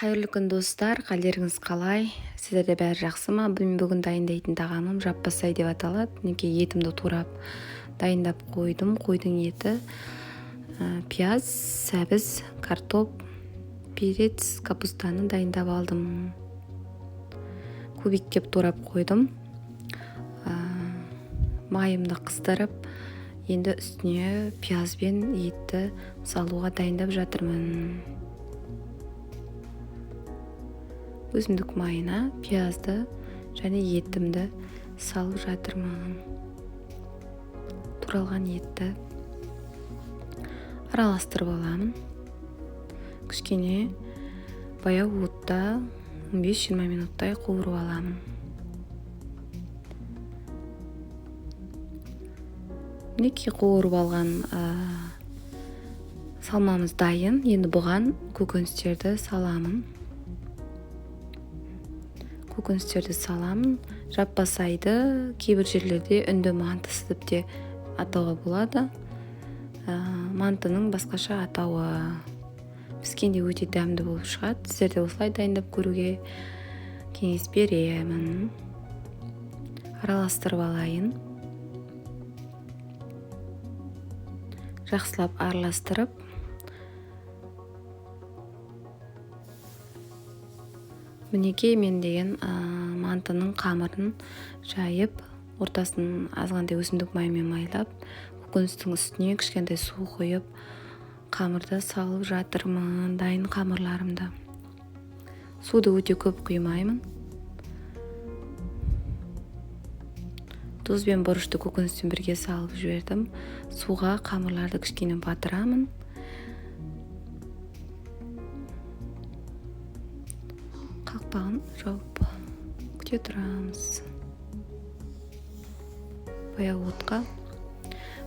Қайырлы күн достар, қалдеріңіз қалай? Сіздерде бәрі жақсы ма? Мен бүгін дайындайтын тағамым жаппасай деп аталады. Мінекей етімді турап дайындап қойдым. Қойдың еті, пияз, сәбіз, картоп, перец, капустаны дайындап алдым. Кубиктеп турап қойдым. Майымды қыздырып, енді үстіне пияз бен етті салуға дайындап жатырмын. Өзімдік майына пиязды және етімді салып жатырмын. Туралған етті араластырып аламын. Кішкене баяу отта 15-20 минуттай қуырып аламын. Мінекей қуырып алған салмамыз дайын. Енді бұған көкөністерді саламын. Жаппасайды кейбір жерлерде үнді мантысы деп те атауға болады. Мантының басқаша атауы піскенде өте дәмді болып шығады. Сіздер де осылай дайындап көруге кеңес беремін. Араластырып алайын. Жақсылап араластырып, мінекей мен деген мантының қамырын жайып, ортасын азғандай өсімдік майымен майлап, көкөністің үстіне кішкентай су қойып, қамырды салып жатырмын, дайын қамырларымды. Суды өте көп құймаймын. Тұз бен бұрышты көкөністен бірге салып жібердім. Суға қамырларды кішкене батырамын. Қақпағын жауып күте тұрамыз. Баяу отқа.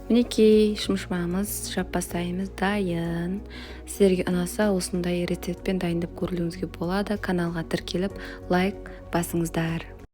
Мінекей шымшымамыз, жаппасайымыз дайын. Сіздерге ұнаса осындай рецептпен дайындап көруіңізге болады. Каналға тіркеліп лайк басыңыздар.